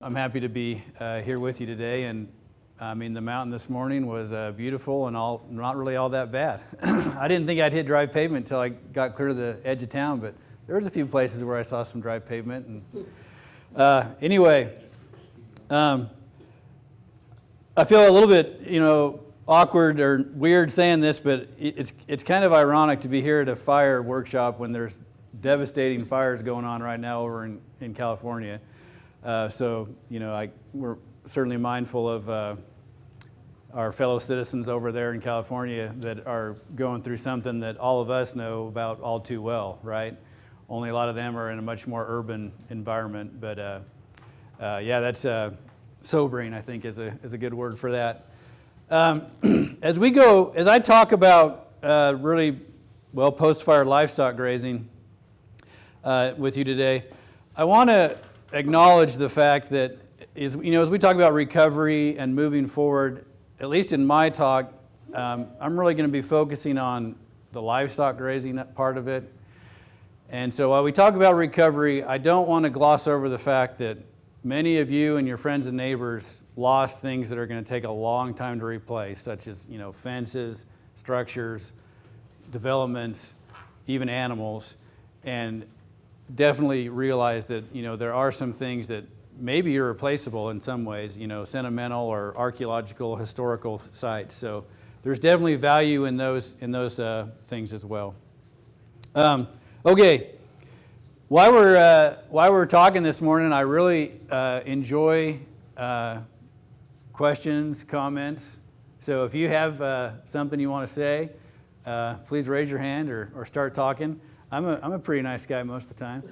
I'm happy to be here with you today, and I mean the mountain this morning was beautiful and not really all that bad. I didn't think I'd hit dry pavement until I got clear to the edge of town, but there was a few places where I saw some dry pavement. And anyway, I feel a little bit, awkward or weird saying this, but it's kind of ironic to be here at a fire workshop when there's devastating fires going on right now over in California. We're certainly mindful of our fellow citizens over there in California that are going through something that all of us know about all too well, right? Only a lot of them are in a much more urban environment, but that's sobering, I think, is a good word for that. As I talk about post-fire livestock grazing with you today, I want to acknowledge the fact that as we talk about recovery and moving forward, at least in my talk, I'm really going to be focusing on the livestock grazing part of it. And so while we talk about recovery, I don't want to gloss over the fact that many of you and your friends and neighbors lost things that are going to take a long time to replace, such as fences, structures, developments, even animals, and definitely realize that there are some things that may be irreplaceable in some ways, sentimental or archaeological, historical sites. So there's definitely value in those things as well. Okay, while we're talking this morning, I really enjoy questions, comments. So if you have something you want to say, please raise your hand or start talking. I'm a pretty nice guy most of the time.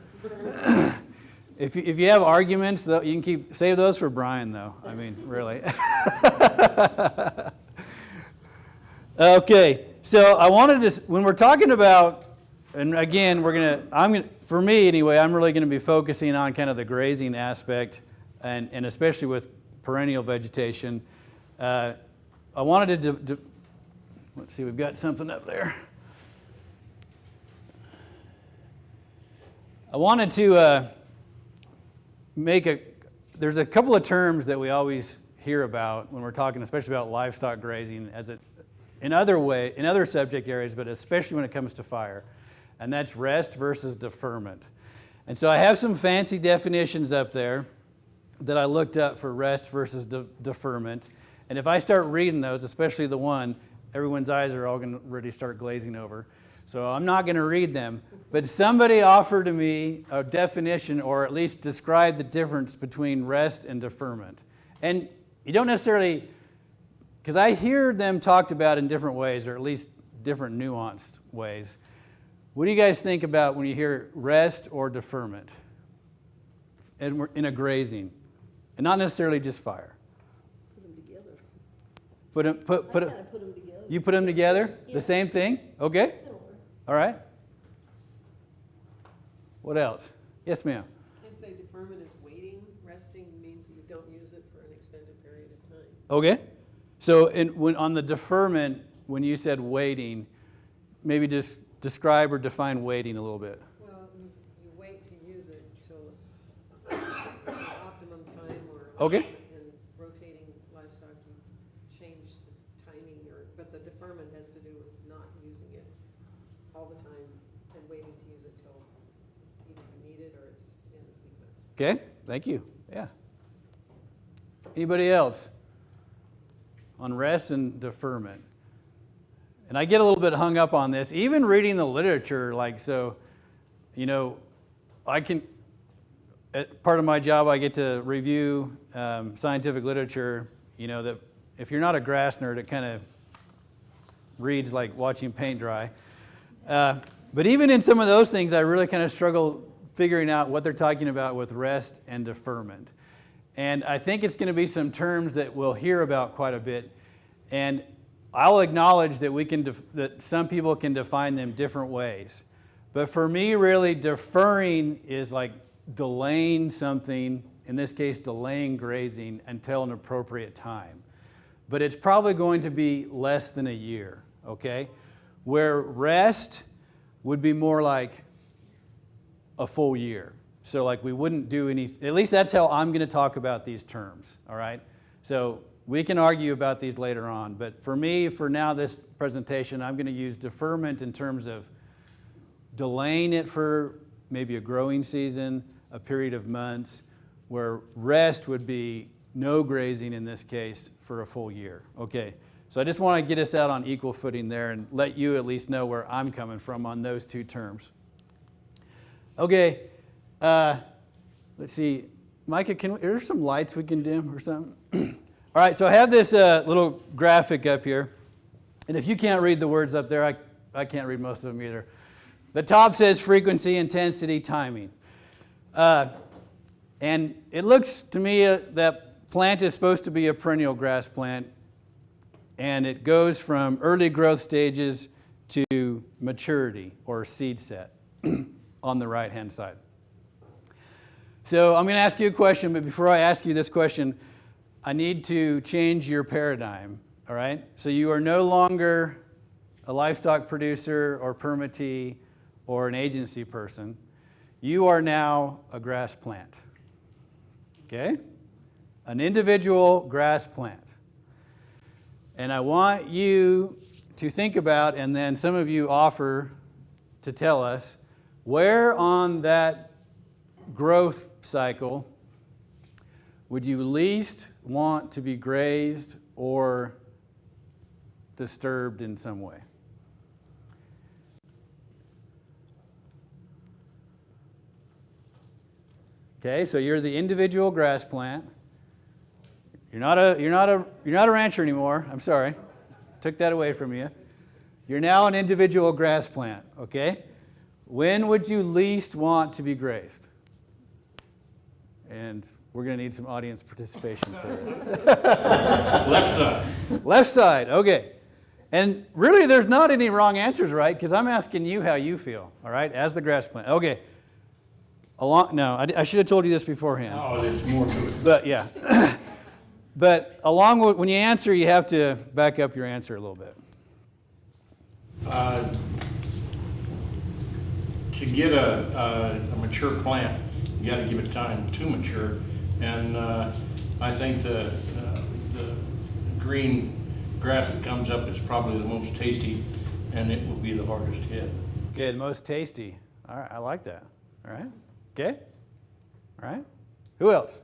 If you have arguments, though, you can save those for Brian, though. I mean, really. Okay, so I wanted to, when we're talking about, and again, for me anyway, I'm really going to be focusing on kind of the grazing aspect, and especially with perennial vegetation. I wanted to let's see, we've got something up there. I wanted to there's a couple of terms that we always hear about when we're talking, especially about livestock grazing, in other subject areas, but especially when it comes to fire, and that's rest versus deferment. And so I have some fancy definitions up there that I looked up for rest versus deferment, and if I start reading those, especially the one, everyone's eyes are all going to already start glazing over. So I'm not going to read them, but somebody offered to me a definition or at least describe the difference between rest and deferment. And you don't necessarily, because I hear them talked about in different ways, or at least different nuanced ways. What do you guys think about when you hear rest or deferment in a grazing? And not necessarily just fire. Put them together. Put them together. You put them together? Yeah. The same thing? Okay. All right. What else? Yes, ma'am. I'd say deferment is waiting. Resting means you don't use it for an extended period of time. Okay. So on the deferment, when you said waiting, maybe just describe or define waiting a little bit. Well, you wait to use it till optimum time or Okay. in rotating livestock you change the timing, but the deferment has to do with not using it all the time and waiting to use it till either you need it or it's in the sequence. Okay. Thank you. Yeah. Anybody else on rest and deferment? And I get a little bit hung up on this, even reading the literature. Part of my job, I get to review scientific literature. That if you're not a grass nerd, it kind of reads like watching paint dry. But even in some of those things, I really kind of struggle figuring out what they're talking about with rest and deferment. And I think it's going to be some terms that we'll hear about quite a bit. And I'll acknowledge that that some people can define them different ways. But for me, really, deferring is like delaying something, in this case, delaying grazing until an appropriate time. But it's probably going to be less than a year, okay? Where rest would be more like a full year. So like we wouldn't do any, at least that's how I'm going to talk about these terms, all right? So we can argue about these later on, but for me, for now, this presentation, I'm going to use deferment in terms of delaying it for maybe a growing season, a period of months, where rest would be no grazing in this case for a full year. Okay, so I just want to get us out on equal footing there and let you at least know where I'm coming from on those two terms. Okay, let's see. Micah, are there some lights we can dim or something? All right, so I have this little graphic up here. And if you can't read the words up there, I can't read most of them either. The top says frequency, intensity, timing. And it looks to me that plant is supposed to be a perennial grass plant. And it goes from early growth stages to maturity or seed set on the right-hand side. So I'm going to ask you a question, but before I ask you this question, I need to change your paradigm, all right? So you are no longer a livestock producer or permittee or an agency person. You are now a grass plant, okay? An individual grass plant. And I want you to think about, and then some of you offer to tell us, where on that growth cycle would you least want to be grazed or disturbed in some way? Okay, so you're the individual grass plant. You're not a rancher anymore. I'm sorry. Took that away from you. You're now an individual grass plant, okay? When would you least want to be grazed? And we're going to need some audience participation for this. Left side. Left side, okay. And really, there's not any wrong answers, right? Because I'm asking you how you feel, all right, as the grass plant. Okay. I should have told you this beforehand. Oh, there's more to it. But yeah. But along with, when you answer, you have to back up your answer a little bit. To get a mature plant, you got to give it time to mature. And I think the green grass that comes up is probably the most tasty, and it will be the hardest hit. Okay, the most tasty. All right, I like that. All right. Okay. All right. Who else?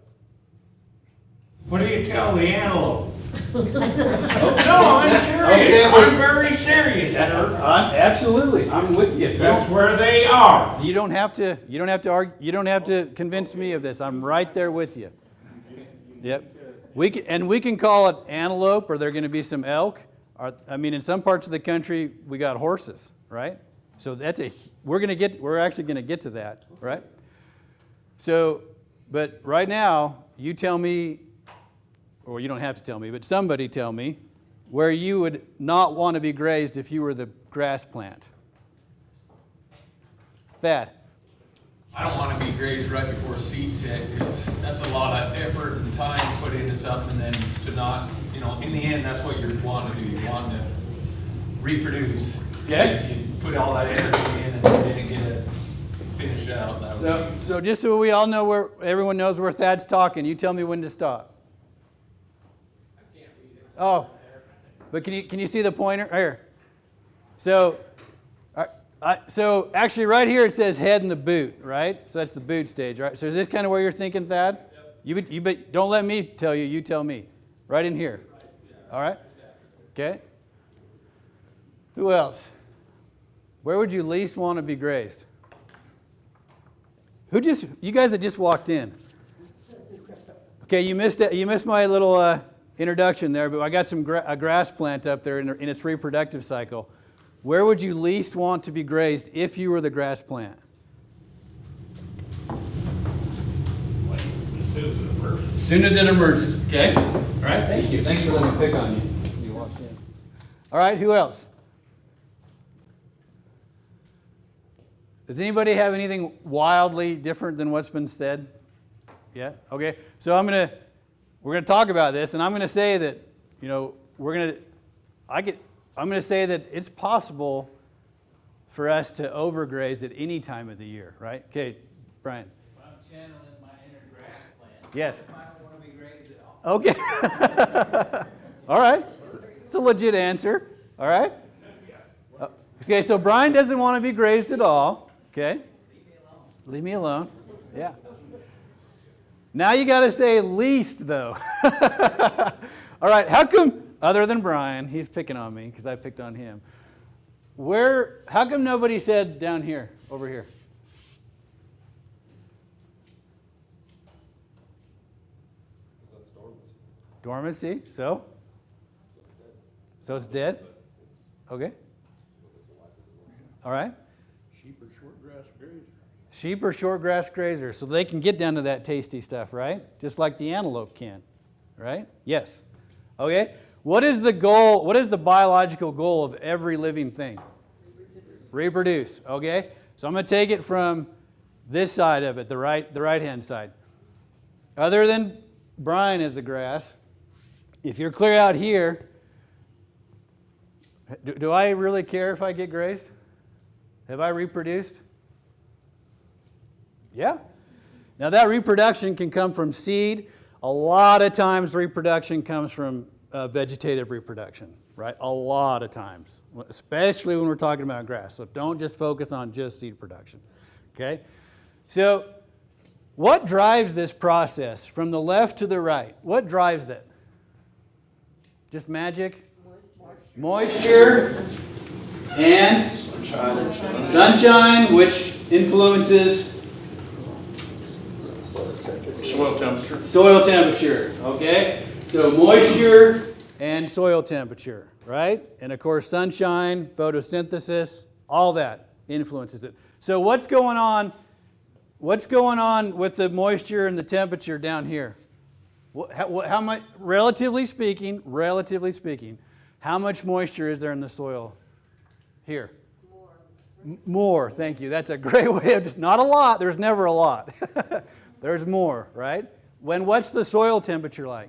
What do you tell the antelope? No, I'm serious. Okay, well- I'm very serious, sir. Absolutely. I'm with you. That's where they are. You don't have to argue, you don't have to convince me of this. I'm right there with you. Yep. We can call it antelope, or there are going to be some elk. In some parts of the country we got horses, right? So we're actually going to get to that, right? So, but right now, you tell me, or you don't have to tell me, but somebody tell me where you would not want to be grazed if you were the grass plant. Thad. I don't want to be grazed right before seed set, because that's a lot of effort and time put into something, and then to not, in the end, that's what you want to do. You want to reproduce. Okay. If you put all that energy in and didn't get it finished out, that would So just so we all know everyone knows where Thad's talking, you tell me when to stop. I can't read it. Oh, but can you see the pointer? Here. So actually right here it says head in the boot, right? So that's the boot stage, right? So is this kind of where you're thinking, Thad? Yep. Don't let me tell you, you tell me. Right in here. Right, yeah. All right? Okay. Who else? Where would you least want to be grazed? You guys that just walked in. Okay, you missed my little introduction there, but I got a grass plant up there in its reproductive cycle. Where would you least want to be grazed if you were the grass plant? As soon as it emerges. As soon as it emerges, okay? All right, thank you. Thanks for letting me pick on you. You walked in. All right, who else? Does anybody have anything wildly different than what's been said? Yeah? Okay. So we're going to talk about this, and I'm going to say that, I'm going to say that it's possible for us to overgraze at any time of the year, right? Okay, Brian. Yes. I don't want to be grazed at all. Okay. All right. It's a legit answer. All right. Okay, so Brian doesn't want to be grazed at all. Okay. Leave me alone. Yeah. Now you got to say least, though. All right. How come, other than Brian, he's picking on me because I picked on him. How come nobody said down here, over here? Dormancy. So? So it's dead? Okay. All right. Sheep or shortgrass grazer. Sheep or shortgrass grazer. So they can get down to that tasty stuff, right? Just like the antelope can, right? Yes. Okay. What is the goal? What is the biological goal of every living thing? Reproduce. Okay. So I'm going to take it from this side of it, the right-hand side. Other than Brian as the grass, if you're clear out here, do I really care if I get grazed? Have I reproduced? Yeah. Now that reproduction can come from seed. A lot of times reproduction comes from vegetative reproduction, right? A lot of times, especially when we're talking about grass. So don't just focus on just seed production, okay? So what drives this process from the left to the right? What drives that? Just magic? Moisture and sunshine, which influences Soil temperature. soil temperature, okay? So moisture and soil temperature, right? And of course sunshine, photosynthesis, all that influences it. So what's going on with the moisture and the temperature down here? How much, relatively speaking, how much moisture is there in the soil here? More, thank you. That's a great way of just, not a lot, there's never a lot. There's more, right? What's the soil temperature like?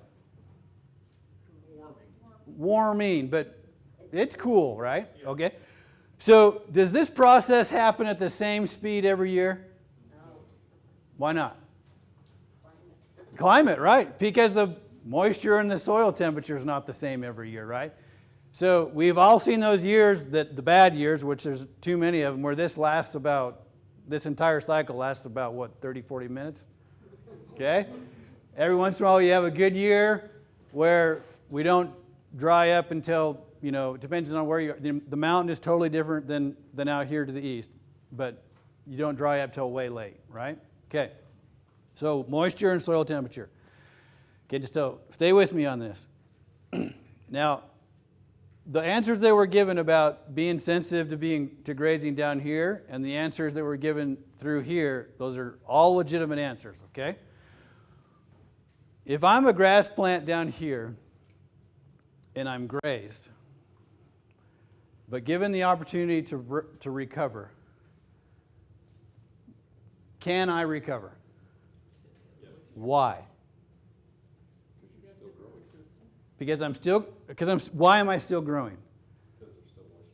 Warming, but it's cool, right? Okay. So does this process happen at the same speed every year? No. Why not? Climate, right? Because the moisture and the soil temperature is not the same every year, right? So we've all seen those years, the bad years, which there's too many of them, where this entire cycle lasts about, 30, 40 minutes? Okay? Every once in a while you have a good year where we don't dry up until, it depends on where you are. The mountain is totally different than out here to the east, but you don't dry up till way late, right? Okay. So moisture and soil temperature. Okay, just stay with me on this. Now, the answers that were given about being sensitive to grazing down here and the answers that were given through here, those are all legitimate answers, okay? If I'm a grass plant down here and I'm grazed, but given the opportunity to recover, can I recover? Yes. Why? Why am I still growing? Because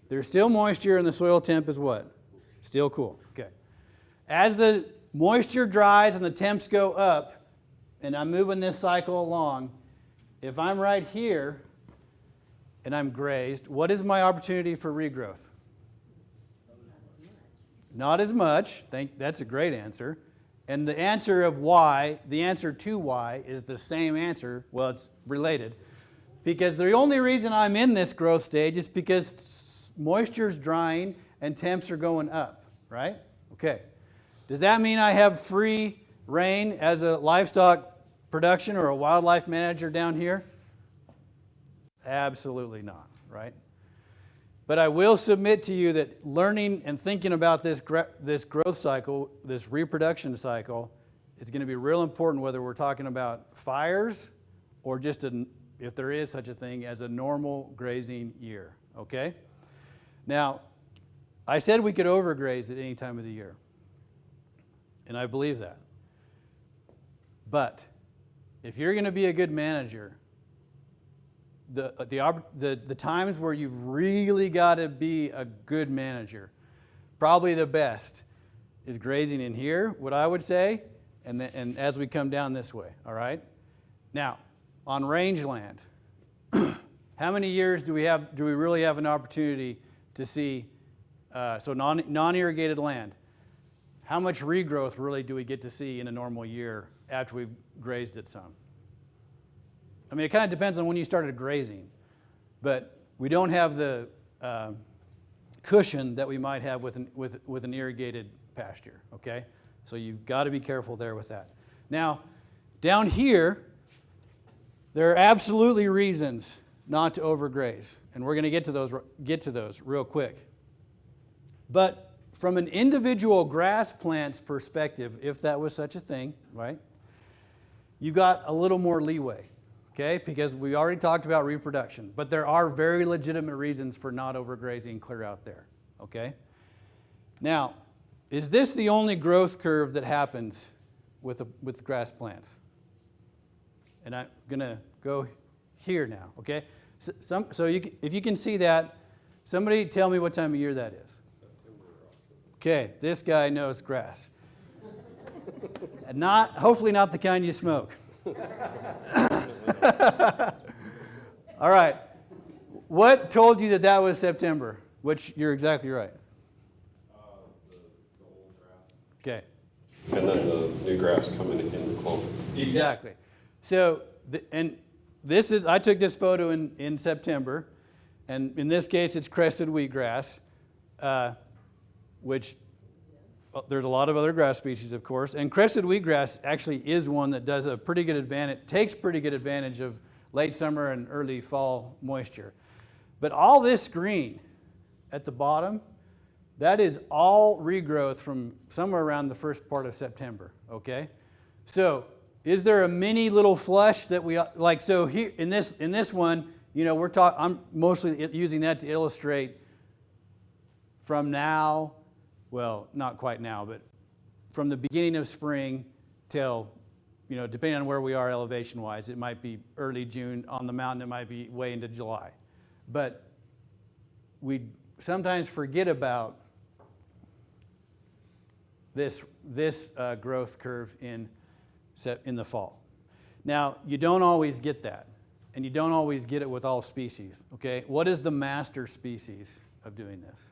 there's still moisture and the soil temp is what? Still cool. Okay. As the moisture dries and the temps go up, and I'm moving this cycle along, if I'm right here and I'm grazed, what is my opportunity for regrowth? Not as much. That's a great answer. And the answer of why, the answer to why is the same answer. Well, it's related. Because the only reason I'm in this growth stage is because moisture's drying and temps are going up, right? Okay. Does that mean I have free reign as a livestock production or a wildlife manager down here? Absolutely not, right? But I will submit to you that learning and thinking about this growth cycle, this reproduction cycle, is going to be real important whether we're talking about fires or just if there is such a thing as a normal grazing year, okay? Now, I said we could overgraze at any time of the year, and I believe that. But if you're going to be a good manager, the times where you've really got to be a good manager, probably the best is grazing in here, what I would say, and as we come down this way, all right? Now, on rangeland, how many years do we really have an opportunity to see, so non-irrigated land, how much regrowth really do we get to see in a normal year after we've grazed it some? I mean, it kind of depends on when you started grazing, but we don't have the cushion that we might have with an irrigated pasture, okay? So you've got to be careful there with that. Now, down here, there are absolutely reasons not to overgraze, and we're going to get to those real quick. But from an individual grass plant's perspective, if that was such a thing, right, you got a little more leeway, okay, because we already talked about reproduction, but there are very legitimate reasons for not overgrazing clear out there, okay? Now, is this the only growth curve that happens with grass plants? And I'm going to go here now, okay? So if you can see that, somebody tell me what time of year that is. Okay, this guy knows grass. And hopefully not the kind you smoke. All right. What told you that was September? Which you're exactly right. The old grass. Okay. And then the new grass coming in the clover. Exactly. So, I took this photo in September, and in this case it's crested wheatgrass, which there's a lot of other grass species, of course, and crested wheatgrass actually is one that does takes pretty good advantage of late summer and early fall moisture. But all this green at the bottom, that is all regrowth from somewhere around the first part of September, okay? So, is there a mini little flush that we like? So here in this one, you know, I'm mostly using that to illustrate from now, well, not quite now, but from the beginning of spring till, you know, depending on where we are elevation-wise, it might be early June. On the mountain, it might be way into July. But we sometimes forget about this growth curve in the fall. Now, you don't always get that, and you don't always get it with all species, okay? What is the master species of doing this?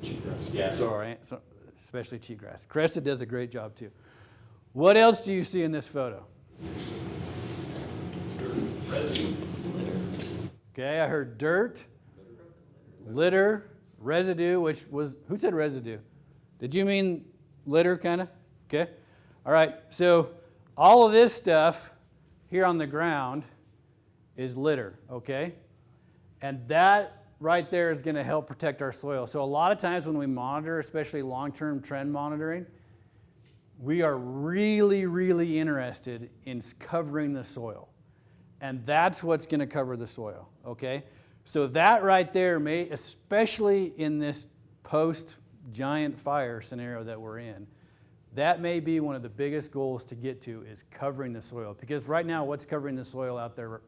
Cheatgrass. Yeah, sorry, especially cheatgrass. Crested does a great job too. What else do you see in this photo? Residue. Okay, I heard dirt, litter, residue, who said residue? Did you mean litter, kind of? Okay. All right, so all of this stuff here on the ground is litter, okay? And that right there is going to help protect our soil. So a lot of times when we monitor, especially long-term trend monitoring, we are really, really interested in covering the soil. And that's what's going to cover the soil, okay? So that right there may, especially in this post-giant fire scenario that we're in, that may be one of the biggest goals to get to is covering the soil. Because right now, what's covering the soil out there?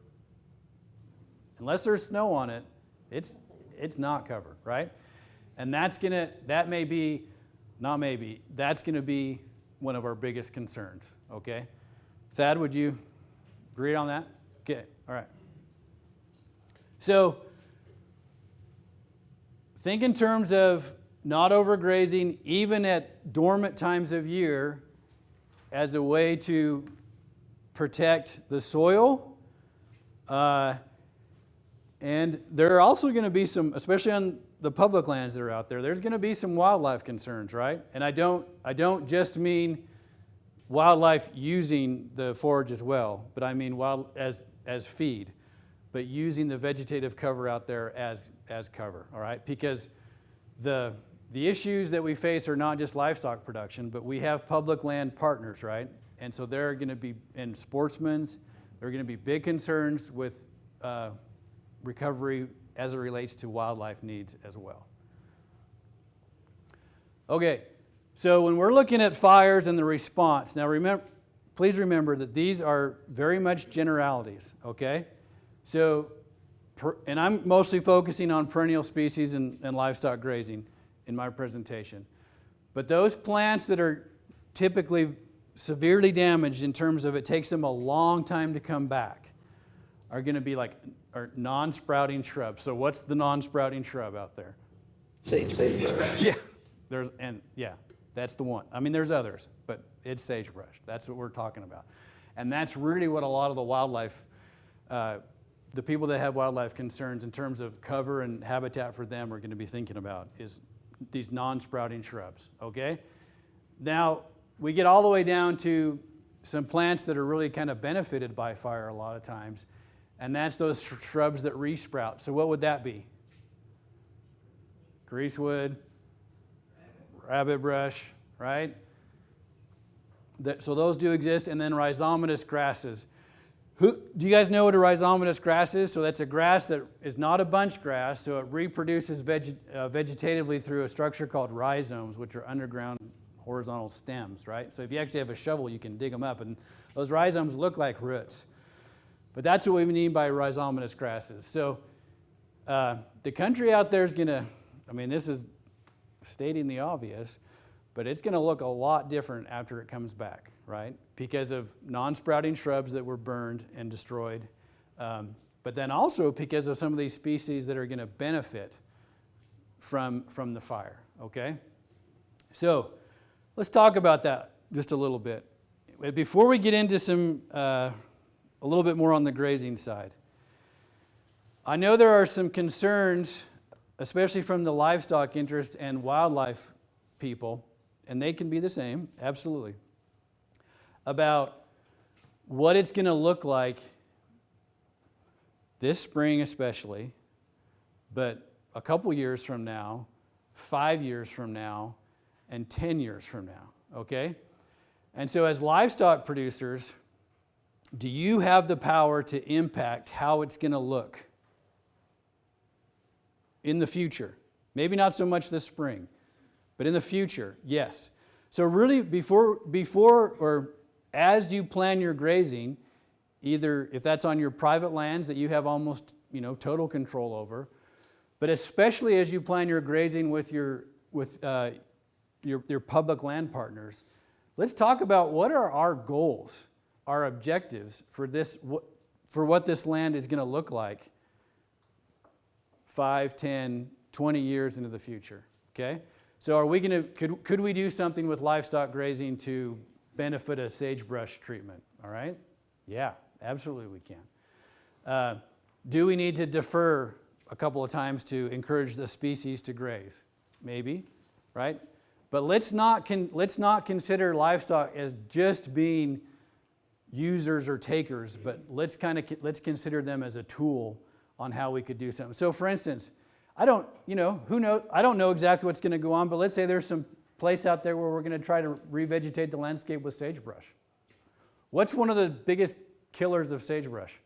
Unless there's snow on it, it's not covered, right? And that's gonna be one of our biggest concerns, okay? Thad, would you agree on that? Okay, all right. So think in terms of not overgrazing, even at dormant times of year, as a way to protect the soil. And there are also going to be some, especially on the public lands that are out there, there's going to be some wildlife concerns, right? And I don't just mean wildlife using the forage as well, but I mean as feed, but using the vegetative cover out there as cover, all right? Because the issues that we face are not just livestock production, but we have public land partners, right? And so there are going to be, and sportsmen's, there are going to be big concerns with recovery as it relates to wildlife needs as well. Okay, so when we're looking at fires and the response, now please remember that these are very much generalities, okay? So, and I'm mostly focusing on perennial species and livestock grazing in my presentation. But those plants that are typically severely damaged in terms of it takes them a long time to come back are going to be like non-sprouting shrubs. So what's the non-sprouting shrub out there? Sagebrush. Yeah, that's the one. I mean, there's others, but it's sagebrush. That's what we're talking about. And that's really what a lot of the wildlife, the people that have wildlife concerns in terms of cover and habitat for them are going to be thinking about is these non-sprouting shrubs, okay? Now, we get all the way down to some plants that are really kind of benefited by fire a lot of times, and that's those shrubs that resprout. So what would that be? Greasewood, rabbit brush, right? So those do exist, and then rhizomatous grasses. Do you guys know what a rhizomatous grass is? So that's a grass that is not a bunch grass, so it reproduces vegetatively through a structure called rhizomes, which are underground horizontal stems, right? So if you actually have a shovel, you can dig them up, and those rhizomes look like roots. But that's what we mean by rhizomatous grasses. So the country out there is going to, I mean, this is stating the obvious, but it's going to look a lot different after it comes back, right? Because of non-sprouting shrubs that were burned and destroyed, but then also because of some of these species that are going to benefit from the fire, okay? So let's talk about that just a little bit. Before we get into a little bit more on the grazing side, I know there are some concerns, especially from the livestock interest and wildlife people, and they can be the same, absolutely, about what it's going to look like this spring especially, but a couple years from now, 5 years from now, and 10 years from now, okay? And so as livestock producers, do you have the power to impact how it's going to look in the future? Maybe not so much this spring, but in the future, yes. So really before or as you plan your grazing, either if that's on your private lands that you have almost, total control over, but especially as you plan your grazing with your public land partners, let's talk about what are our goals, our objectives for what this land is going to look like 5, 10, 20 years into the future, okay? So are we going to, could we do something with livestock grazing to benefit a sagebrush treatment, all right? Yeah, absolutely we can. Do we need to defer a couple of times to encourage the species to graze? Maybe, right? But let's not consider livestock as just being users or takers, but let's consider them as a tool on how we could do something. So for instance, I don't know exactly what's going to go on, but let's say there's some place out there where we're going to try to revegetate the landscape with sagebrush. What's one of the biggest killers of sagebrush?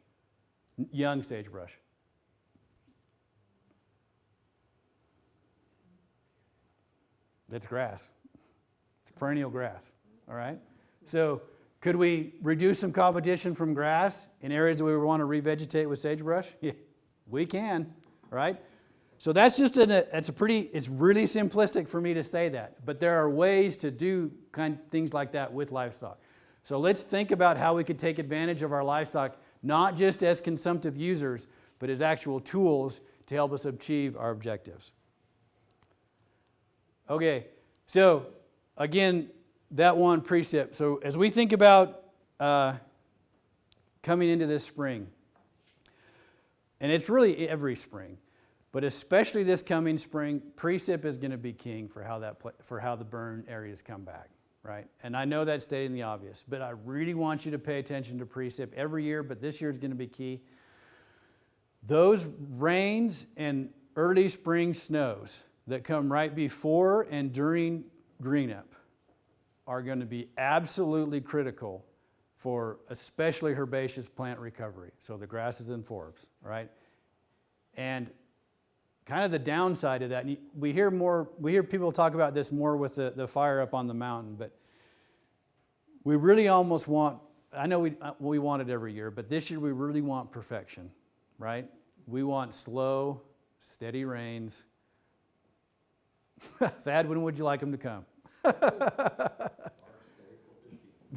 Young sagebrush. It's grass. It's perennial grass, all right? So could we reduce some competition from grass in areas where we want to revegetate with sagebrush? Yeah, we can, right? So that's just it's really simplistic for me to say that, but there are ways to do things like that with livestock. So let's think about how we could take advantage of our livestock, not just as consumptive users, but as actual tools to help us achieve our objectives. Okay, so again, that one precept. So as we think about coming into this spring, and it's really every spring, but especially this coming spring, precip is going to be king for how the burn areas come back, right? And I know that's stating the obvious, but I really want you to pay attention to precip every year, but this year is going to be key. Those rains and early spring snows that come right before and during green up are going to be absolutely critical for especially herbaceous plant recovery, so the grasses and forbs, right? And kind of the downside of that, and we hear people talk about this more with the fire up on the mountain, but we really almost want, I know we want it every year, but this year we really want perfection, right? We want slow, steady rains. Thad, when would you like them to come?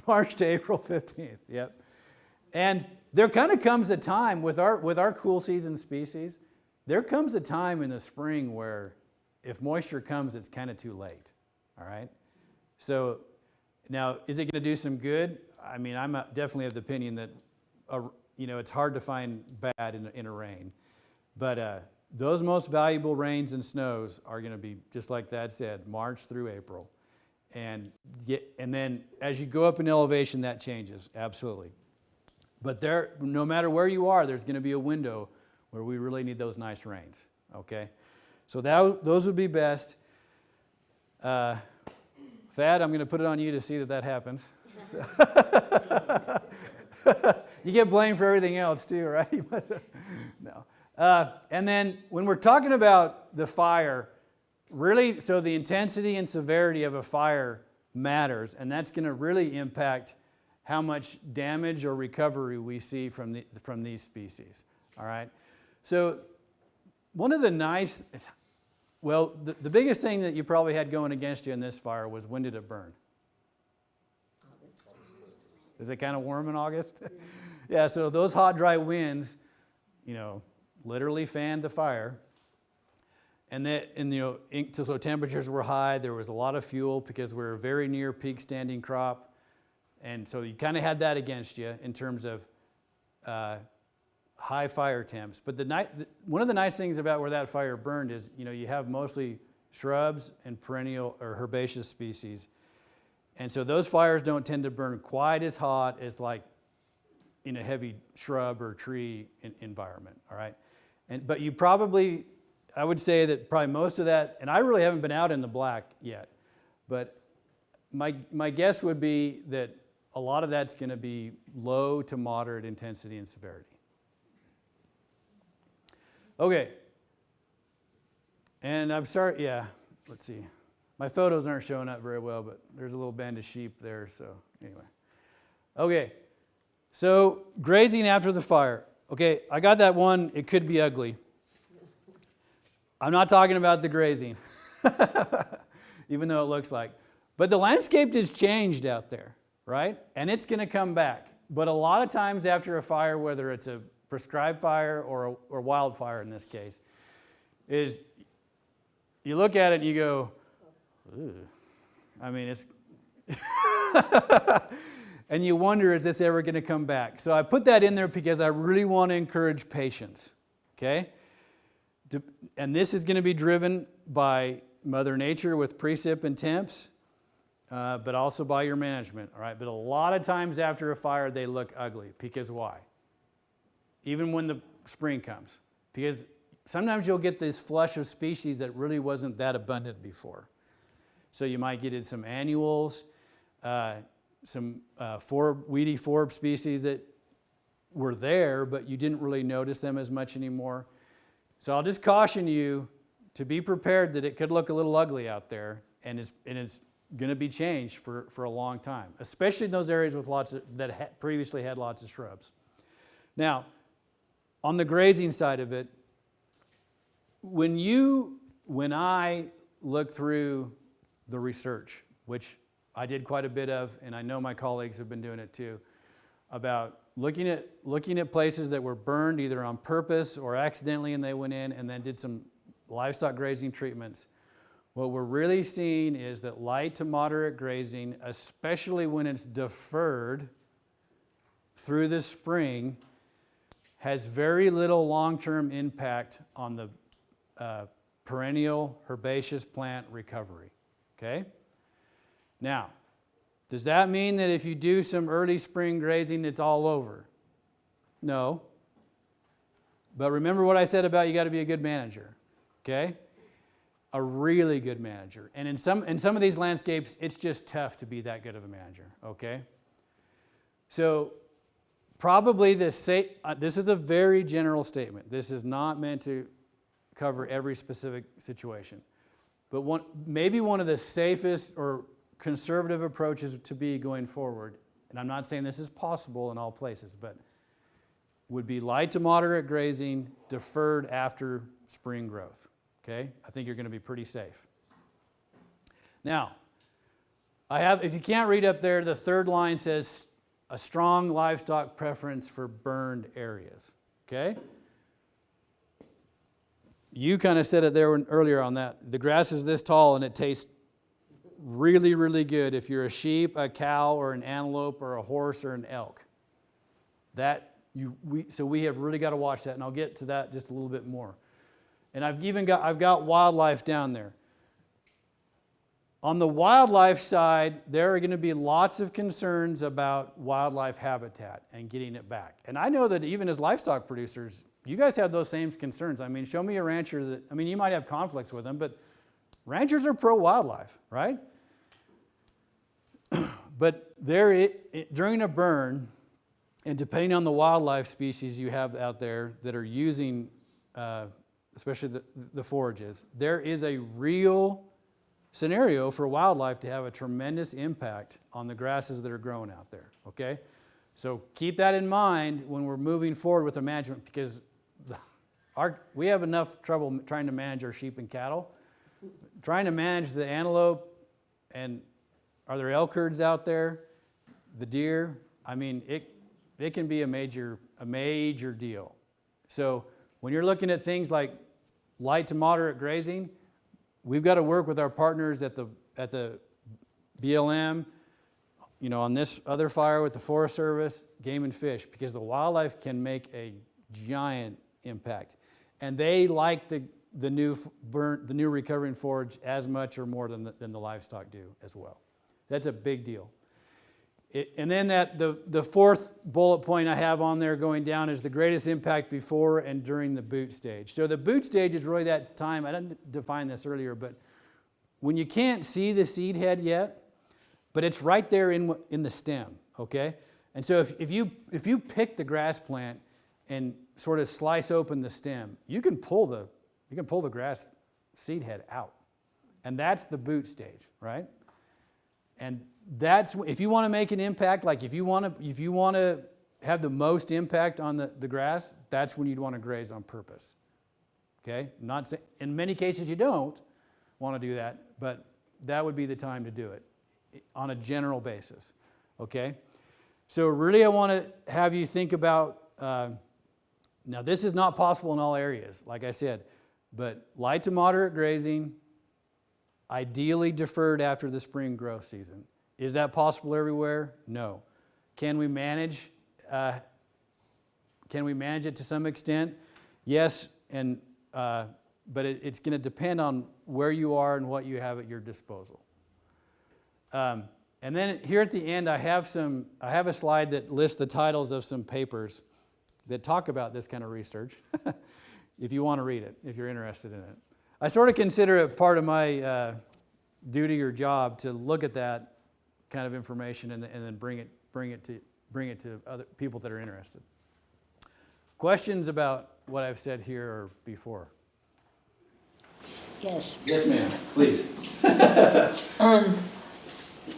March to April 15th, yep. And there kind of comes a time with our cool season species, there comes a time in the spring where if moisture comes, it's kind of too late, all right? So now, is it going to do some good? I mean, I'm definitely of the opinion that, it's hard to find bad in a rain. But those most valuable rains and snows are going to be, just like Thad said, March through April. And then as you go up in elevation, that changes, absolutely. But no matter where you are, there's going to be a window where we really need those nice rains, okay? So those would be best. Thad, I'm going to put it on you to see that happens. You get blamed for everything else too, right? No. And then when we're talking about the fire, really, so the intensity and severity of a fire matters, and that's going to really impact how much damage or recovery we see from these species, all right? So one of the the biggest thing that you probably had going against you in this fire was, when did it burn? Is it kind of warm in August? Yeah, so those hot, dry winds, literally fanned the fire. So temperatures were high. There was a lot of fuel because we're very near peak standing crop. And so you kind of had that against you in terms of high fire temps. But one of the nice things about where that fire burned is, you have mostly shrubs and perennial or herbaceous species. And so those fires don't tend to burn quite as hot as like in a heavy shrub or tree environment, all right? But you probably, I would say that probably most of that, and I really haven't been out in the black yet, but my guess would be that a lot of that's going to be low to moderate intensity and severity. Okay. And I'm sorry, let's see. My photos aren't showing up very well, but there's a little band of sheep there, so anyway. Okay, so grazing after the fire. Okay, I got that one, it could be ugly. I'm not talking about the grazing, even though it looks like. But the landscape has changed out there, right? And it's going to come back. But a lot of times after a fire, whether it's a prescribed fire or wildfire in this case, is you look at it and you go, ooh. I mean, it's... And you wonder, is this ever going to come back? So I put that in there because I really want to encourage patience, okay? And this is going to be driven by Mother Nature with precip and temps, but also by your management, all right? But a lot of times after a fire, they look ugly. Because why? Even when the spring comes. Because sometimes you'll get this flush of species that really wasn't that abundant before. So you might get in some annuals, some weedy forb species that were there, but you didn't really notice them as much anymore. So I'll just caution you to be prepared that it could look a little ugly out there, and it's going to be changed for a long time, especially in those areas with previously had lots of shrubs. Now, on the grazing side of it, when I look through the research, which I did quite a bit of, and I know my colleagues have been doing it too, about looking at places that were burned either on purpose or accidentally, and they went in and then did some livestock grazing treatments. What we're really seeing is that light to moderate grazing, especially when it's deferred through the spring, has very little long-term impact on the perennial herbaceous plant recovery, okay? Now, does that mean that if you do some early spring grazing, it's all over? No. But remember what I said about you got to be a good manager, okay? A really good manager. And in some of these landscapes, it's just tough to be that good of a manager, okay? So probably this is a very general statement. This is not meant to cover every specific situation. But maybe one of the safest or conservative approaches to be going forward, and I'm not saying this is possible in all places, but would be light to moderate grazing deferred after spring growth, okay? I think you're going to be pretty safe. Now, if you can't read up there, the third line says a strong livestock preference for burned areas, okay? You kind of said it there earlier on that. The grass is this tall and it tastes really, really good if you're a sheep, a cow, or an antelope, or a horse, or an elk. So we have really got to watch that, and I'll get to that just a little bit more. And I've got wildlife down there. On the wildlife side, there are going to be lots of concerns about wildlife habitat and getting it back. And I know that even as livestock producers, you guys have those same concerns. I mean, show me a rancher that, I mean, you might have conflicts with them, but ranchers are pro-wildlife, right? But during a burn, and depending on the wildlife species you have out there that are using, especially the forages, there is a real scenario for wildlife to have a tremendous impact on the grasses that are growing out there, okay? So keep that in mind when we're moving forward with the management, because we have enough trouble trying to manage our sheep and cattle. Trying to manage the antelope, and are there elk herds out there, the deer, I mean, it can be a major deal. So when you're looking at things like light to moderate grazing, we've got to work with our partners at the BLM, on this other fire with the Forest Service, Game and Fish, because the wildlife can make a giant impact. And they like the new recovering forage as much or more than the livestock do as well. That's a big deal. And then the fourth bullet point I have on there going down is the greatest impact before and during the boot stage. So the boot stage is really that time, I didn't define this earlier, but when you can't see the seed head yet, but it's right there in the stem, okay? And so if you pick the grass plant and sort of slice open the stem, you can pull the grass seed head out. And that's the boot stage, right? And that's, if you want to make an impact, like if you want to have the most impact on the grass, that's when you'd want to graze on purpose. Okay? In many cases you don't want to do that, but that would be the time to do it on a general basis. Okay? So really I want to have you think about, now this is not possible in all areas, like I said, but light to moderate grazing, ideally deferred after the spring growth season. Is that possible everywhere? No. Can we manage it to some extent? Yes, but it's going to depend on where you are and what you have at your disposal. And then here at the end, I have a slide that lists the titles of some papers that talk about this kind of research. If you want to read it, if you're interested in it, I sort of consider it part of my duty or job to look at that kind of information and then bring it to other people that are interested. Questions about what I've said here or before? Yes. Yes, ma'am. Please.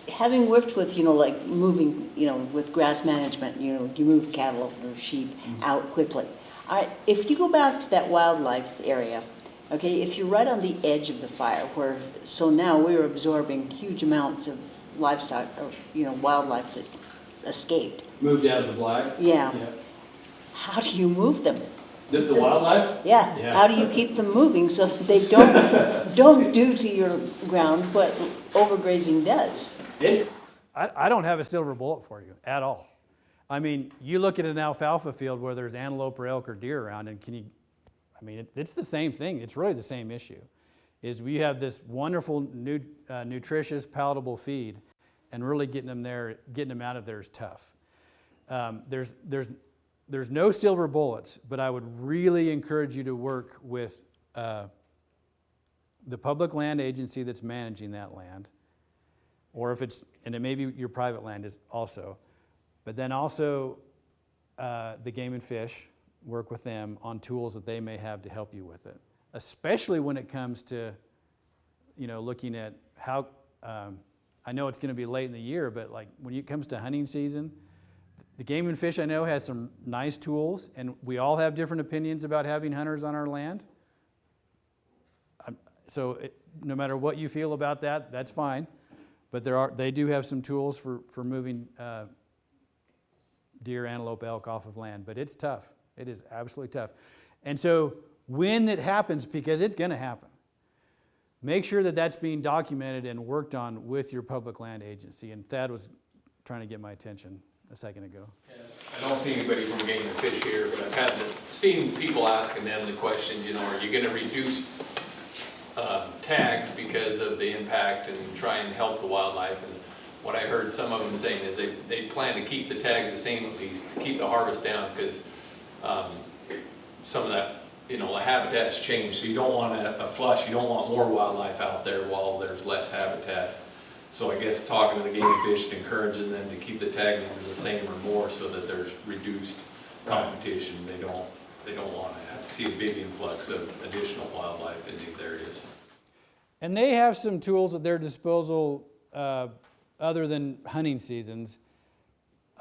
Having worked with, like moving, with grass management, you move cattle or sheep out quickly. If you go back to that wildlife area, okay, if you're right on the edge of the fire, so now we're absorbing huge amounts of livestock or, wildlife that escaped. Moved out of the black? Yeah. How do you move them? The wildlife? Yeah. Yeah. How do you keep them moving so that they don't do to your ground what overgrazing does? I don't have a silver bullet for you at all. I mean, you look at an alfalfa field where there's antelope or elk or deer around, and it's the same thing. It's really the same issue. Is we have this wonderful, nutritious, palatable feed, and really getting them out of there is tough. There's no silver bullets, but I would really encourage you to work with the public land agency that's managing that land, or and it may be your private land is also, but then also the Game and Fish, work with them on tools that they may have to help you with it, especially when it comes to, looking at how, I know it's going to be late in the year, but like when it comes to hunting season, the Game and Fish I know has some nice tools, and we all have different opinions about having hunters on our land. No matter what you feel about that, that's fine. But they do have some tools for moving deer, antelope, elk off of land. But it's tough. It is absolutely tough. And so when it happens, because it's going to happen, make sure that that's being documented and worked on with your public land agency. And Thad was trying to get my attention a second ago. I don't see anybody from Game and Fish here, but I've seen people asking them the questions, are you going to reduce tags because of the impact and try and help the wildlife? And what I heard some of them saying is they plan to keep the tags the same, at least to keep the harvest down, because some of that, the habitat's changed, so you don't want a flush, you don't want more wildlife out there while there's less habitat. So I guess talking to the Game and Fish and encouraging them to keep the tag numbers the same or more so that there's reduced competition. They don't want to see a big influx of additional wildlife in these areas. And they have some tools at their disposal other than hunting seasons.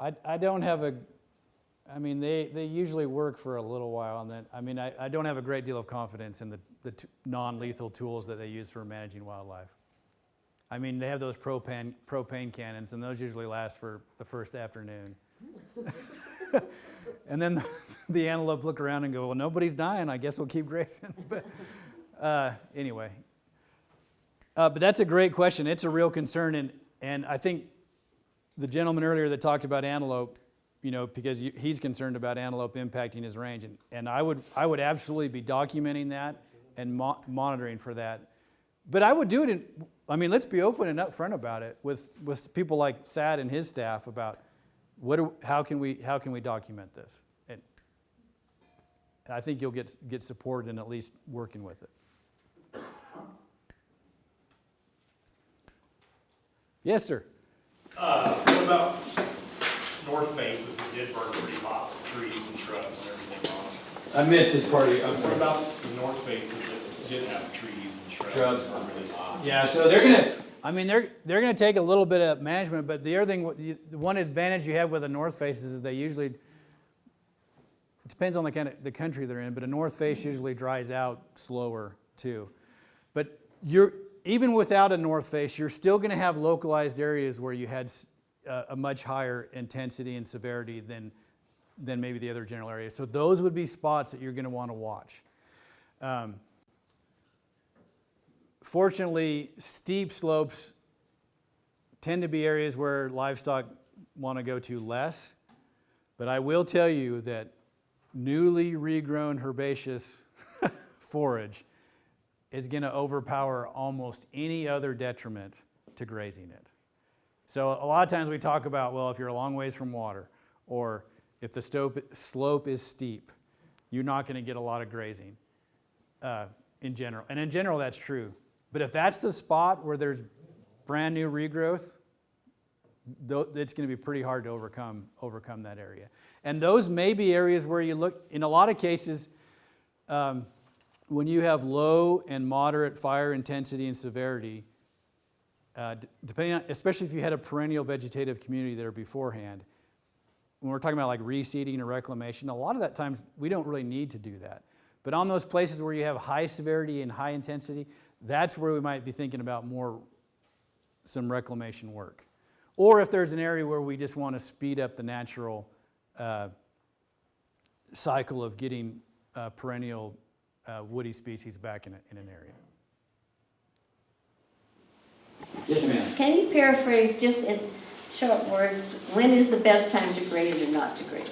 I don't have they usually work for a little while, and then, I don't have a great deal of confidence in the non-lethal tools that they use for managing wildlife. They have those propane cannons, and those usually last for the first afternoon. And then the antelope look around and go, well, nobody's dying, I guess we'll keep grazing. But anyway. But that's a great question. It's a real concern, and I think the gentleman earlier that talked about antelope, because he's concerned about antelope impacting his range, and I would absolutely be documenting that and monitoring for that. But I would do it let's be open and upfront about it with people like Thad and his staff about how can we document this, and I think you'll get support in at least working with it. Yes, sir. What about north faces that did burn pretty hot, with trees and shrubs and everything on them? I missed this part of you. I'm What sorry. about the north faces that did have trees and shrubs that were really hot? Yeah, so they're gonna take a little bit of management, but the other thing, the one advantage you have with the north faces is they usually, it depends on the country they're in, but a north face usually dries out slower too. But even without a north face, you're still gonna have localized areas where you had a much higher intensity and severity than maybe the other general areas. So those would be spots that you're gonna wanna watch. Fortunately, steep slopes tend to be areas where livestock want to go to less, but I will tell you that newly regrown herbaceous forage is going to overpower almost any other detriment to grazing it. So a lot of times we talk about, well, if you're a long ways from water, or if the slope is steep, you're not going to get a lot of grazing in general. And in general, that's true. But if that's the spot where there's brand new regrowth, it's going to be pretty hard to overcome that area. And those may be areas where you look, in a lot of cases, when you have low and moderate fire intensity and severity, depending on, especially if you had a perennial vegetative community there beforehand, when we're talking about like reseeding or reclamation, a lot of that times we don't really need to do that. But on those places where you have high severity and high intensity, that's where we might be thinking about some reclamation work. Or if there's an area where we just want to speed up the natural cycle of getting perennial woody species back in an area. Yes, ma'am. Can you paraphrase just in short words, when is the best time to graze or not to graze?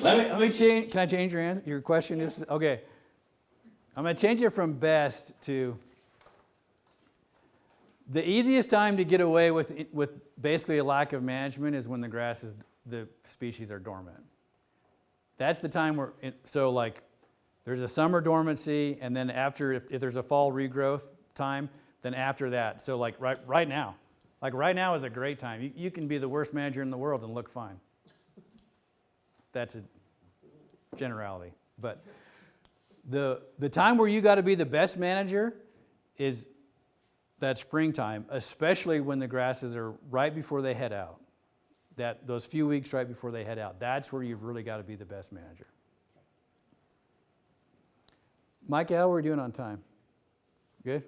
Let me change. Can I change your answer? Your question is okay. I'm going to change it from best to the easiest time to get away with basically a lack of management is when the species are dormant. That's the time where there's a summer dormancy, and then after if there's a fall regrowth time, then after that. So right now is a great time. You can be the worst manager in the world and look fine. That's a generality, but the time where you got to be the best manager is that springtime, especially when the grasses are right before they head out. Those few weeks right before they head out, that's where you've really got to be the best manager. Micah, how are we doing on time? Good?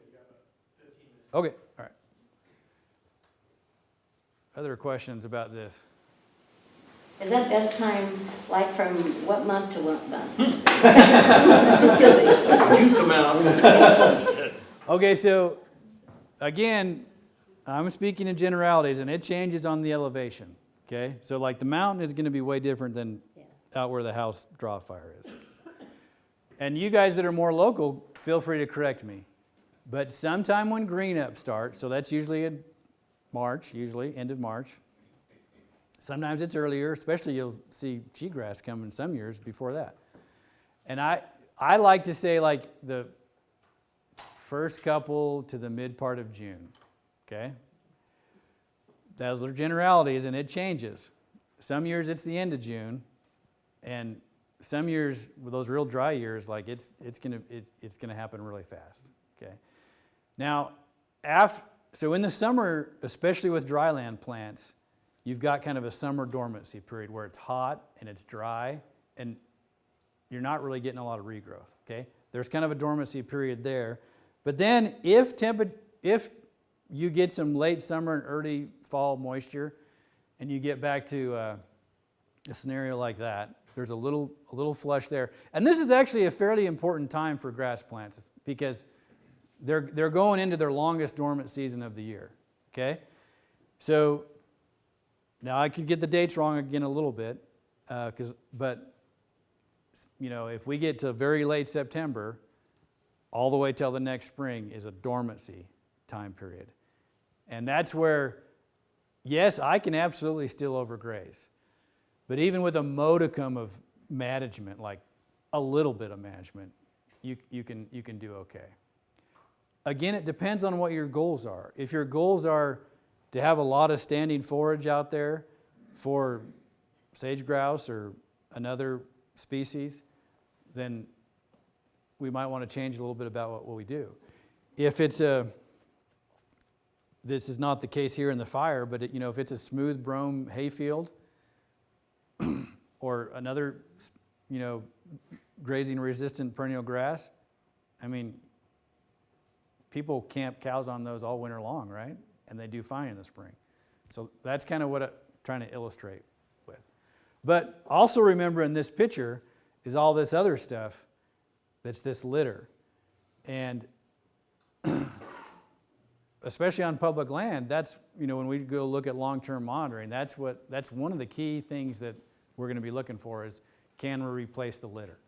Okay, all right. Other questions about this? Is that best time, like from what month to what month? Specifics. You come out. Okay, so again, I'm speaking in generalities, and it changes on the elevation. Okay, so like the mountain is going to be way different than out where the house draw fire is. And you guys that are more local, feel free to correct me. But sometime when green up starts, so that's usually in March, usually end of March. Sometimes it's earlier, especially you'll see cheatgrass coming some years before that. And I like to say like the first couple to the mid part of June, okay? Those are generalities, and it changes. Some years it's the end of June, and some years with those real dry years, like it's gonna happen really fast, okay? Now, so in the summer, especially with dryland plants, you've got kind of a summer dormancy period where it's hot and it's dry and you're not really getting a lot of regrowth, okay? There's kind of a dormancy period there. But then if you get some late summer and early fall moisture and you get back to a scenario like that, there's a little flush there. And this is actually a fairly important time for grass plants because they're going into their longest dormant season of the year, okay? So now I could get the dates wrong again a little bit, but you know, if we get to very late September, all the way till the next spring is a dormancy time period. And that's where, yes, I can absolutely still overgraze. But even with a modicum of management, like a little bit of management, you can do okay. Again, it depends on what your goals are. If your goals are to have a lot of standing forage out there for sage grouse or another species, then we might want to change a little bit about what we do. If it's this is not the case here in the fire, but if it's a smooth brome hayfield or another, grazing resistant perennial grass, I mean, people camp cows on those all winter long, right? And they do fine in the spring. So that's kind of what I'm trying to illustrate with. But also remember in this picture is all this other stuff that's this litter. And especially on public land, that's, when we go look at long-term monitoring, that's one of the key things that we're going to be looking for is, can we replace the litter?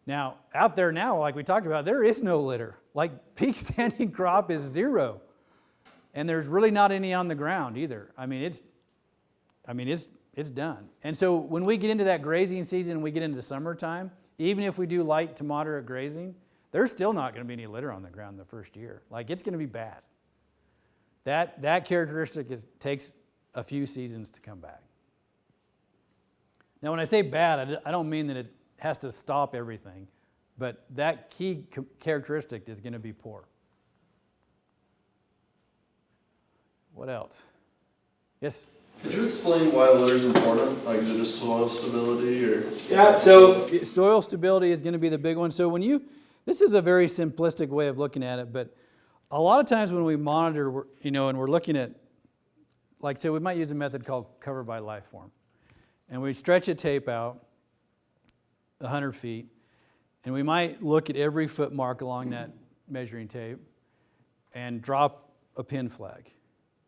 Now, out there now, like we talked about, there is no litter. Like peak standing crop is 0. And there's really not any on the ground either. It's done. And so when we get into that grazing season and we get into the summertime, even if we do light to moderate grazing, there's still not going to be any litter on the ground the first year. Like it's going to be bad. That characteristic takes a few seasons to come back. Now, when I say bad, I don't mean that it has to stop everything, but that key characteristic is going to be poor. What else? Yes? Could you explain why litter is important? Like, is it just soil stability or? Yeah, so soil stability is going to be the big one. So this is a very simplistic way of looking at it, but a lot of times when we monitor, and we're looking at, like say we might use a method called cover by life form. And we stretch a tape out 100 feet, and we might look at every foot mark along that measuring tape and drop a pin flag.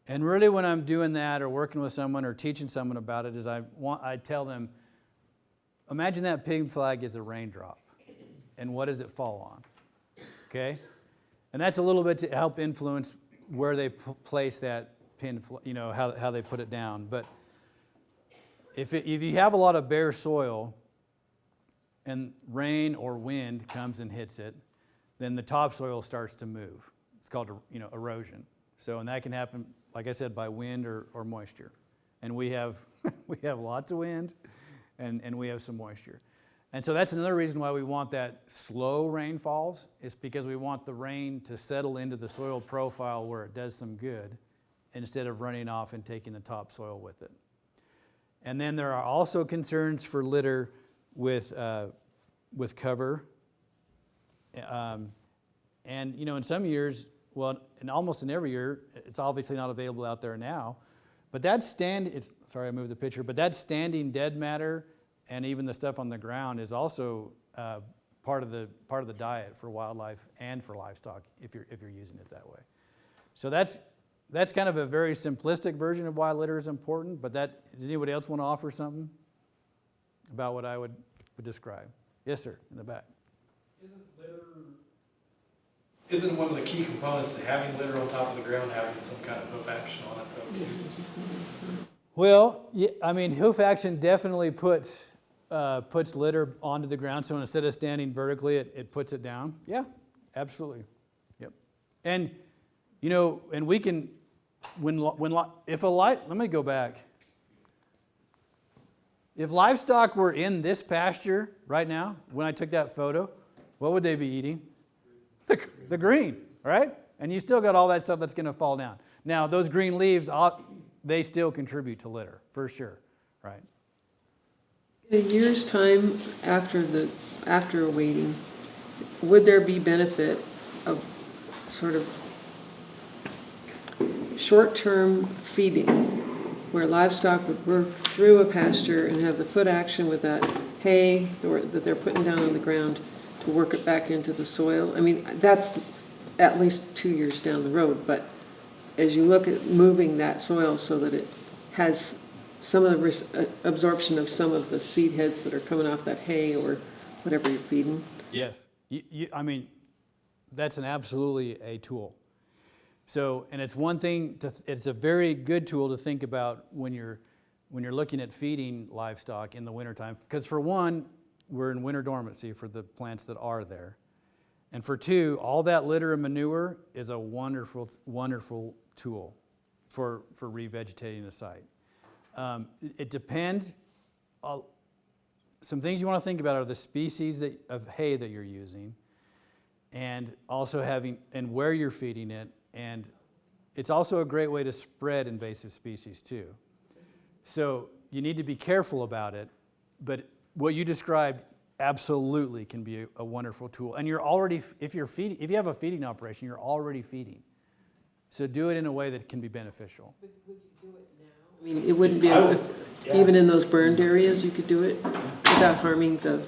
And really when I'm doing that or working with someone or teaching someone about it is I tell them, imagine that pin flag is a raindrop. And what does it fall on? Okay? And that's a little bit to help influence where they place that pin, how they put it down. But if you have a lot of bare soil and rain or wind comes and hits it, then the topsoil starts to move. It's called erosion. And that can happen, like I said, by wind or moisture. And we have lots of wind and we have some moisture. And so that's another reason why we want that slow rainfalls, is because we want the rain to settle into the soil profile where it does some good instead of running off and taking the topsoil with it. And then there are also concerns for litter with cover. And in some years, well, and almost in every year, it's obviously not available out there now, but sorry I moved the picture, but that standing dead matter and even the stuff on the ground is also part of the diet for wildlife and for livestock if you're using it that way. So that's kind of a very simplistic version of why litter is important, but does anybody else want to offer something about what I would describe? Yes, sir, in the back. Isn't one of the key components to having litter on top of the ground having some kind of hoof action on it though too? Well, yeah, I mean, hoof action definitely puts litter onto the ground. So instead of standing vertically, it puts it down. Yeah, absolutely. Yep. And and we can let me go back. If livestock were in this pasture right now, when I took that photo, what would they be eating? The green, right? And you still got all that stuff that's going to fall down. Now, those green leaves, they still contribute to litter, for sure, right? In a year's time after wading, would there be benefit of sort of short-term feeding where livestock would work through a pasture and have the foot action with that hay that they're putting down on the ground to work it back into the soil? I mean, that's at least 2 years down the road, but as you look at moving that soil so that it has some of the absorption of some of the seed heads that are coming off that hay or whatever you're feeding. Yes. I mean, that's absolutely a tool. So, and it's one thing, it's a very good tool to think about when you're looking at feeding livestock in the wintertime. Because for one, we're in winter dormancy for the plants that are there. And for two, all that litter and manure is a wonderful, wonderful tool for revegetating a site. It depends. Some things you want to think about are the species of hay that you're using, and also and where you're feeding it. And it's also a great way to spread invasive species too. So you need to be careful about it, but what you described absolutely can be a wonderful tool. And you're already, if you have a feeding operation, you're already feeding. So do it in a way that can be beneficial. Would you do it now? I mean, it wouldn't be, even in those burned areas, you could do it without harming the...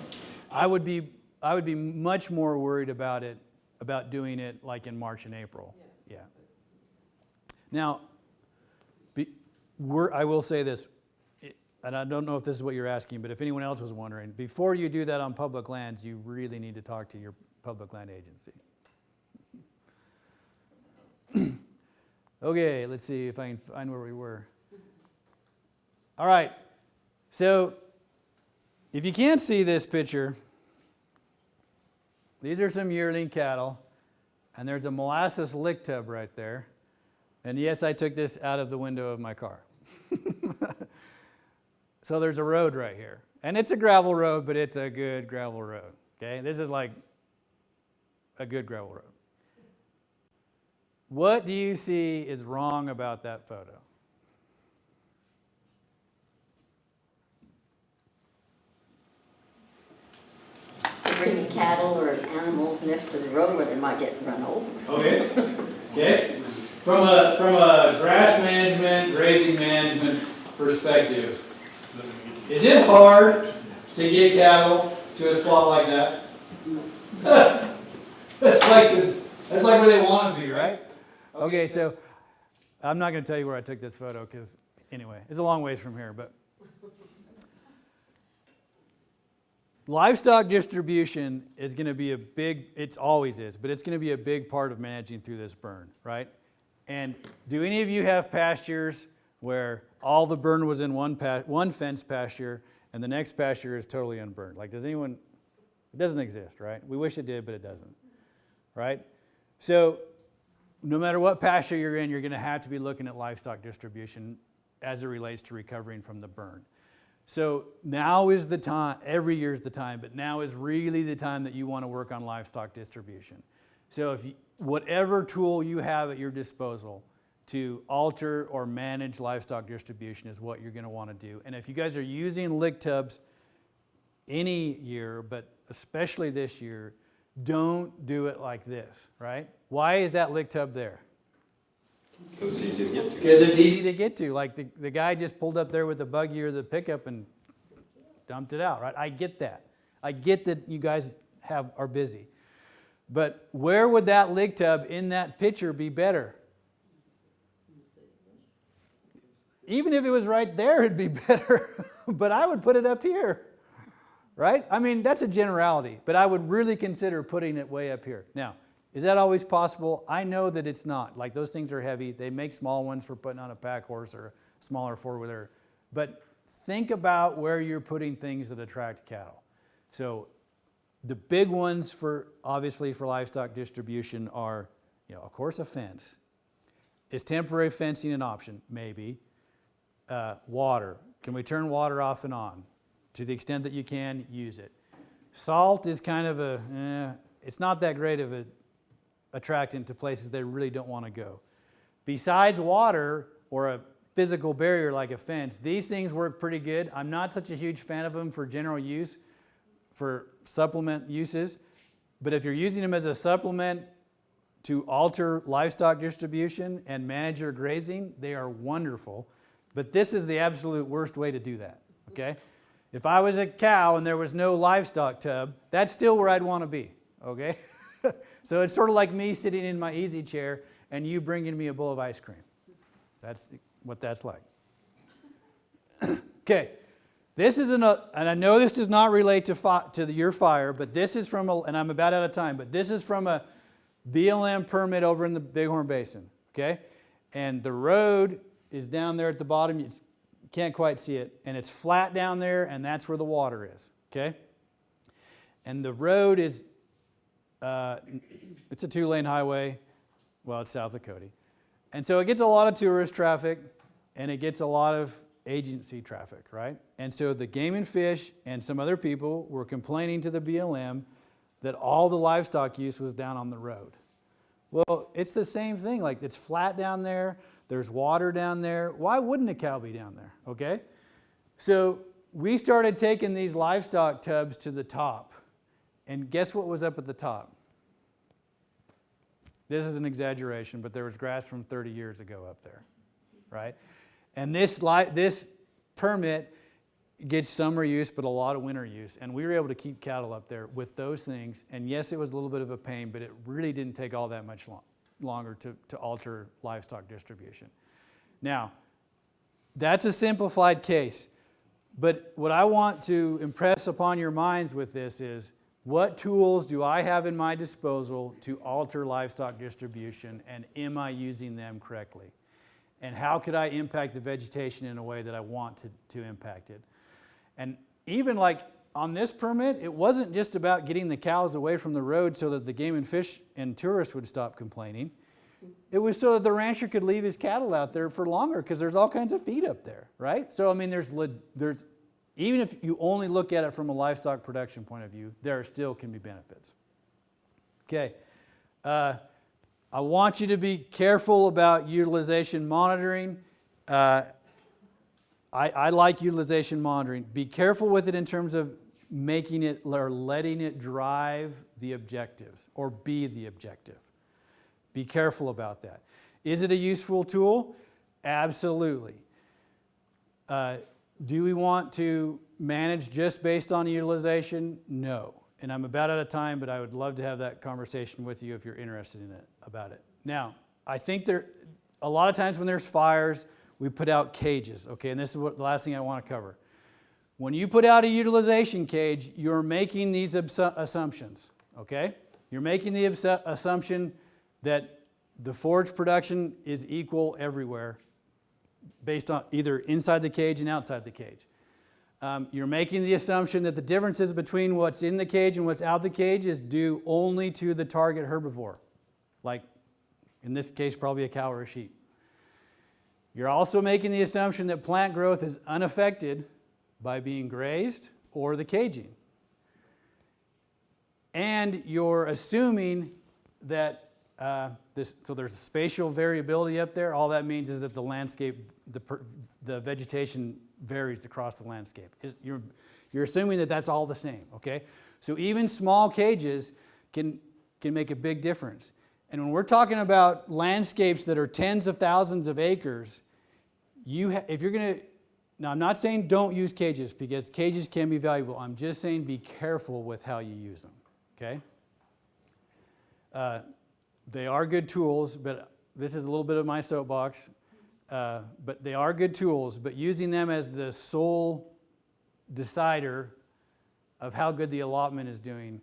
I would be much more worried about doing it like in March and April. Yeah. Now, I will say this, and I don't know if this is what you're asking, but if anyone else was wondering, before you do that on public lands, you really need to talk to your public land agency. Okay, let's see if I can find where we were. All right, so if you can't see this picture, these are some yearling cattle, and there's a molasses lick tub right there. And yes, I took this out of the window of my car. So there's a road right here. And it's a gravel road, but it's a good gravel road. Okay, this is like a good gravel road. What do you see is wrong about that photo? Bringing cattle or animals next to the road where they might get run over. Okay. From a grass management, grazing management perspective, is it hard to get cattle to a spot like that? That's like where they want to be, right? Okay, so I'm not going to tell you where I took this photo because, anyway, it's a long ways from here. But livestock distribution is going to be it always is, but it's going to be a big part of managing through this burn, right? And do any of you have pastures where all the burn was in one fenced pasture and the next pasture is totally unburned? Like, does anyone? It doesn't exist, right? We wish it did, but it doesn't, right? So no matter what pasture you're in, you're going to have to be looking at livestock distribution as it relates to recovering from the burn. So now is the time, every year is the time, but now is really the time that you want to work on livestock distribution. So whatever tool you have at your disposal to alter or manage livestock distribution is what you're going to want to do. And if you guys are using lick tubs any year, but especially this year, don't do it like this, right? Why is that lick tub there? Because it's easy to get to. Because it's easy to get to. Like the guy just pulled up there with the buggy or the pickup and dumped it out, right? I get that. I get that you guys are busy. But where would that lick tub in that picture be better? Even if it was right there, it'd be better. But I would put it up here, right? I mean, that's a generality, but I would really consider putting it way up here. Now, is that always possible? I know that it's not. Like, those things are heavy. They make small ones for putting on a pack horse or a smaller four-wheeler. But think about where you're putting things that attract cattle. So the big ones obviously for livestock distribution are, of course, a fence. Is temporary fencing an option? Maybe. Water. Can we turn water off and on? To the extent that you can, use it. Salt is kind of it's not that great of a attractant to places they really don't want to go. Besides water or a physical barrier like a fence, these things work pretty good. I'm not such a huge fan of them for general use, for supplement uses, but if you're using them as a supplement to alter livestock distribution and manage your grazing, they are wonderful. But this is the absolute worst way to do that, okay? If I was a cow and there was no livestock tub, that's still where I'd want to be, okay? So it's sort of like me sitting in my easy chair and you bringing me a bowl of ice cream. That's what that's like. Okay, this is and I know this does not relate to your fire, but this is from and I'm about out of time, but this is from a BLM permit over in the Bighorn Basin, okay? And the road is down there at the bottom. You can't quite see it, and it's flat down there, and that's where the water is, okay? And the road is it's a 2-lane highway. Well, it's south of Cody. And so it gets a lot of tourist traffic, and it gets a lot of agency traffic, right? And so the Game and Fish and some other people were complaining to the BLM that all the livestock use was down on the road. Well, it's the same thing. Like, it's flat down there. There's water down there. Why wouldn't a cow be down there, okay? So we started taking these livestock tubs to the top. And guess what was up at the top? This is an exaggeration, but there was grass from 30 years ago up there, right? And this permit gets summer use, but a lot of winter use. And we were able to keep cattle up there with those things. And yes, it was a little bit of a pain, but it really didn't take all that much longer to alter livestock distribution. Now, that's a simplified case. But what I want to impress upon your minds with this is, what tools do I have in my disposal to alter livestock distribution, and am I using them correctly? And how could I impact the vegetation in a way that I want to impact it? And even like on this permit, it wasn't just about getting the cows away from the road so that the Game and Fish and tourists would stop complaining. It was so that the rancher could leave his cattle out there for longer, because there's all kinds of feed up there, right? So I mean, there's even if you only look at it from a livestock production point of view, there still can be benefits. Okay, I want you to be careful about utilization monitoring. I like utilization monitoring. Be careful with it in terms of making it or letting it drive the objectives or be the objective. Be careful about that. Is it a useful tool? Absolutely. Do we want to manage just based on utilization? No. And I'm about out of time, but I would love to have that conversation with you if you're interested in it about it. Now, I think a lot of times when there's fires, we put out cages, okay? And this is the last thing I want to cover. When you put out a utilization cage, you're making these assumptions, okay? You're making the assumption that the forage production is equal everywhere, based on either inside the cage and outside the cage. You're making the assumption that the differences between what's in the cage and what's out the cage is due only to the target herbivore, like in this case probably a cow or a sheep. You're also making the assumption that plant growth is unaffected by being grazed or the caging. And you're assuming that so there's spatial variability up there. All that means is that the landscape, the vegetation varies across the landscape. You're assuming that that's all the same, okay? So even small cages can make a big difference. And when we're talking about landscapes that are tens of thousands of acres, if you're going to, now I'm not saying don't use cages, because cages can be valuable. I'm just saying be careful with how you use them, okay? They are good tools, but this is a little bit of my soapbox. But they are good tools, but using them as the sole decider of how good the allotment is doing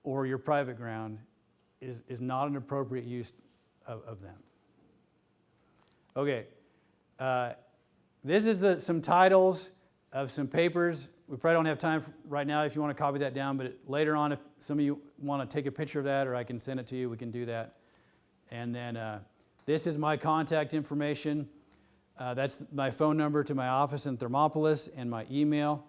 or your private ground is not an appropriate use of them. Okay, this is some titles of some papers. We probably don't have time right now if you want to copy that down, but later on, if some of you want to take a picture of that or I can send it to you, we can do that. And then this is my contact information. That's my phone number to my office in Thermopolis and my email.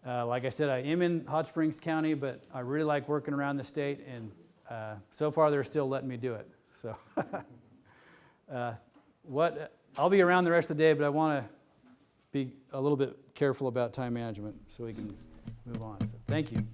Like I said, I am in Hot Springs County, but I really like working around the state, and so far they're still letting me do it. So I'll be around the rest of the day, but I want to be a little bit careful about time management so we can move on. So thank you.